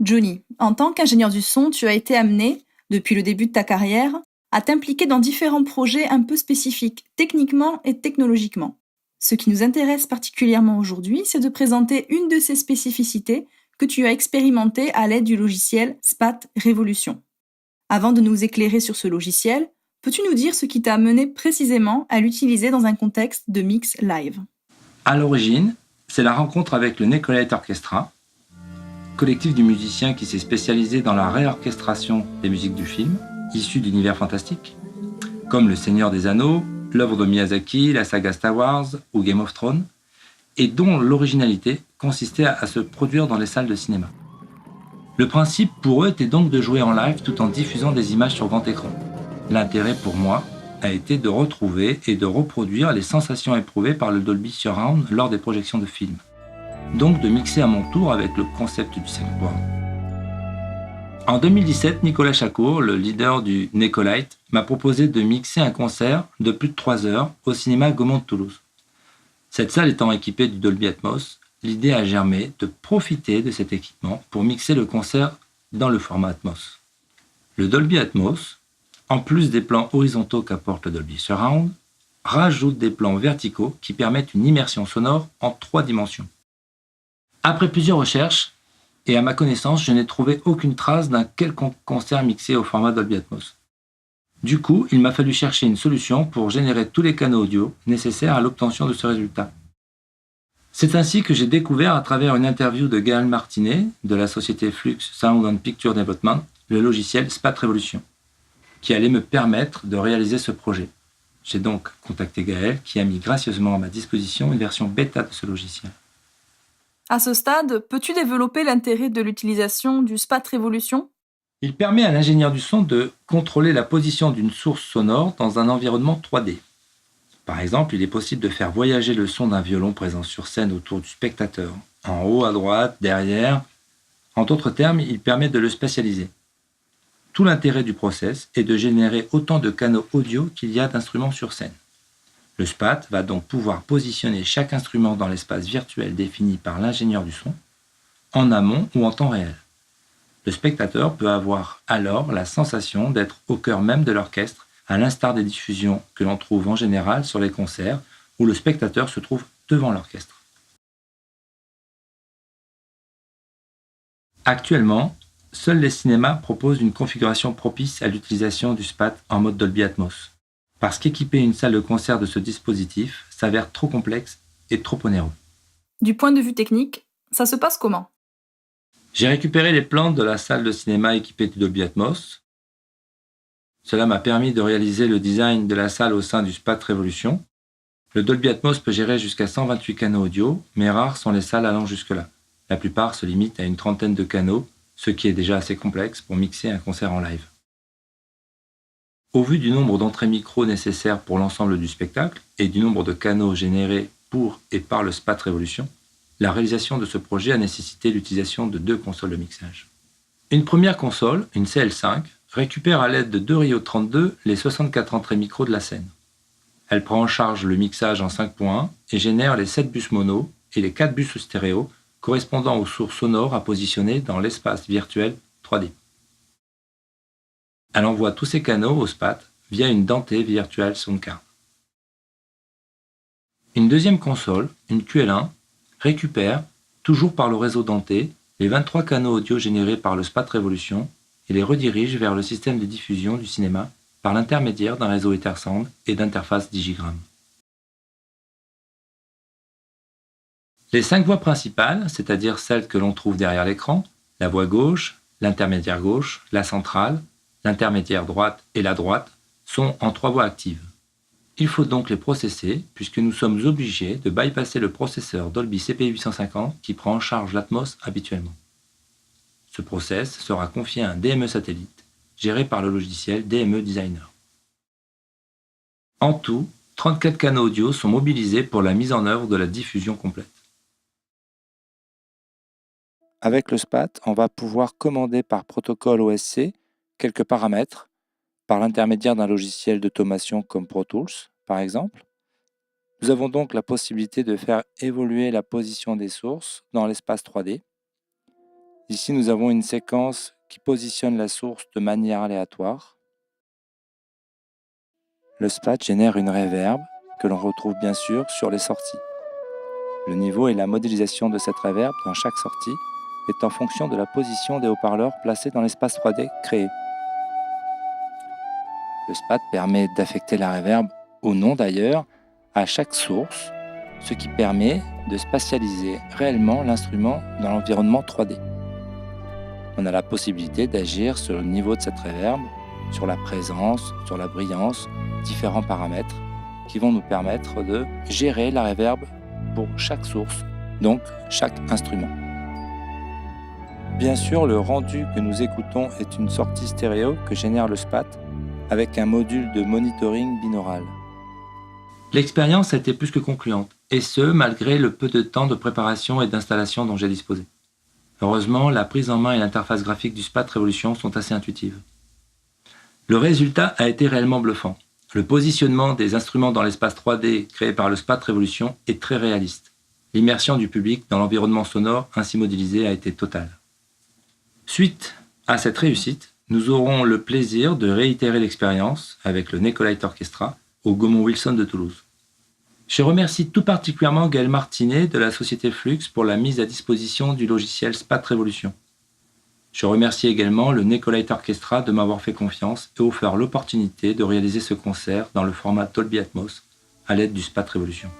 Johnny, en tant qu'ingénieur du son, tu as été amené, depuis le début de ta carrière, à t'impliquer dans différents projets un peu spécifiques, techniquement et technologiquement. Ce qui nous intéresse particulièrement aujourd'hui, c'est de présenter une de ces spécificités que tu as expérimentées à l'aide du logiciel SPAT Révolution. Avant de nous éclairer sur ce logiciel, peux-tu nous dire ce qui t'a amené précisément à l'utiliser dans un contexte de mix live? À l'origine, c'est la rencontre avec le Nicolite Orchestra, collectif de musiciens qui s'est spécialisé dans la réorchestration des musiques du film, issues d'univers fantastiques, comme Le Seigneur des Anneaux, l'œuvre de Miyazaki, la saga Star Wars ou Game of Thrones, et dont l'originalité consistait à se produire dans les salles de cinéma. Le principe pour eux était donc de jouer en live tout en diffusant des images sur grand écran. L'intérêt pour moi a été de retrouver et de reproduire les sensations éprouvées par le Dolby Surround lors des projections de films. Donc de mixer à mon tour avec le concept du soundboard. En 2017, Nicolas Chacour, le leader du Nicolite, m'a proposé de mixer un concert de plus de 3 heures au cinéma Gaumont de Toulouse. Cette salle étant équipée du Dolby Atmos, l'idée a germé de profiter de cet équipement pour mixer le concert dans le format Atmos. Le Dolby Atmos, en plus des plans horizontaux qu'apporte le Dolby Surround, rajoute des plans verticaux qui permettent une immersion sonore en 3 dimensions. Après plusieurs recherches, et à ma connaissance, je n'ai trouvé aucune trace d'un quelconque concert mixé au format Dolby Atmos. Du coup, il m'a fallu chercher une solution pour générer tous les canaux audio nécessaires à l'obtention de ce résultat. C'est ainsi que j'ai découvert à travers une interview de Gaël Martinet de la société Flux Sound and Picture Development le logiciel SPAT Révolution, qui allait me permettre de réaliser ce projet. J'ai donc contacté Gaël qui a mis gracieusement à ma disposition une version bêta de ce logiciel. À ce stade, peux-tu développer l'intérêt de l'utilisation du SPAT Révolution? Il permet à l'ingénieur du son de contrôler la position d'une source sonore dans un environnement 3D. Par exemple, il est possible de faire voyager le son d'un violon présent sur scène autour du spectateur, en haut à droite, derrière. En d'autres termes, il permet de le spatialiser. Tout l'intérêt du process est de générer autant de canaux audio qu'il y a d'instruments sur scène. Le SPAT va donc pouvoir positionner chaque instrument dans l'espace virtuel défini par l'ingénieur du son, en amont ou en temps réel. Le spectateur peut avoir alors la sensation d'être au cœur même de l'orchestre, à l'instar des diffusions que l'on trouve en général sur les concerts, où le spectateur se trouve devant l'orchestre. Actuellement, seuls les cinémas proposent une configuration propice à l'utilisation du SPAT en mode Dolby Atmos, parce qu'équiper une salle de concert de ce dispositif s'avère trop complexe et trop onéreux. Du point de vue technique, ça se passe comment? J'ai récupéré les plans de la salle de cinéma équipée du Dolby Atmos. Cela m'a permis de réaliser le design de la salle au sein du SPAT Révolution. Le Dolby Atmos peut gérer jusqu'à 128 canaux audio, mais rares sont les salles allant jusque-là. La plupart se limitent à une trentaine de canaux, ce qui est déjà assez complexe pour mixer un concert en live. Au vu du nombre d'entrées micro nécessaires pour l'ensemble du spectacle et du nombre de canaux générés pour et par le SPAT Révolution, la réalisation de ce projet a nécessité l'utilisation de 2 consoles de mixage. Une première console, une CL5, récupère à l'aide de 2 Rio 32 les 64 entrées micro de la scène. Elle prend en charge le mixage en 5.1 et génère les 7 bus mono et les 4 bus stéréo correspondant aux sources sonores à positionner dans l'espace virtuel 3D. Elle envoie tous ces canaux au SPAT via une Dante Virtual Sound Card. Une deuxième console, une QL1, récupère, toujours par le réseau Dante, les 23 canaux audio générés par le SPAT Révolution et les redirige vers le système de diffusion du cinéma par l'intermédiaire d'un réseau Ethersound et d'interface Digigram. Les 5 voies principales, c'est-à-dire celles que l'on trouve derrière l'écran, la voie gauche, l'intermédiaire gauche, la centrale, l'intermédiaire droite et la droite, sont en 3 voies actives. Il faut donc les processer puisque nous sommes obligés de bypasser le processeur Dolby CP850 qui prend en charge l'Atmos habituellement. Ce process sera confié à un DME satellite géré par le logiciel DME Designer. En tout, 34 canaux audio sont mobilisés pour la mise en œuvre de la diffusion complète. Avec le SPAT, on va pouvoir commander par protocole OSC quelques paramètres par l'intermédiaire d'un logiciel d'automation comme Pro Tools, par exemple. Nous avons donc la possibilité de faire évoluer la position des sources dans l'espace 3D. Ici, nous avons une séquence qui positionne la source de manière aléatoire. Le SPAT génère une reverb que l'on retrouve bien sûr sur les sorties. Le niveau et la modélisation de cette reverb dans chaque sortie est en fonction de la position des haut-parleurs placés dans l'espace 3D créé. Le SPAT permet d'affecter la reverb, ou non d'ailleurs, à chaque source, ce qui permet de spatialiser réellement l'instrument dans l'environnement 3D. On a la possibilité d'agir sur le niveau de cette reverb, sur la présence, sur la brillance, différents paramètres qui vont nous permettre de gérer la reverb pour chaque source, donc chaque instrument. Bien sûr, le rendu que nous écoutons est une sortie stéréo que génère le SPAT avec un module de monitoring binaural. L'expérience a été plus que concluante, et ce, malgré le peu de temps de préparation et d'installation dont j'ai disposé. Heureusement, la prise en main et l'interface graphique du SPAT Révolution sont assez intuitives. Le résultat a été réellement bluffant. Le positionnement des instruments dans l'espace 3D créé par le SPAT Révolution est très réaliste. L'immersion du public dans l'environnement sonore ainsi modélisé a été totale. Suite à cette réussite, nous aurons le plaisir de réitérer l'expérience avec le Necolite Orchestra au Gaumont Wilson de Toulouse. Je remercie tout particulièrement Gaël Martinet de la société Flux pour la mise à disposition du logiciel SPAT Révolution. Je remercie également le Necolite Orchestra de m'avoir fait confiance et offert l'opportunité de réaliser ce concert dans le format Dolby Atmos à l'aide du SPAT Révolution.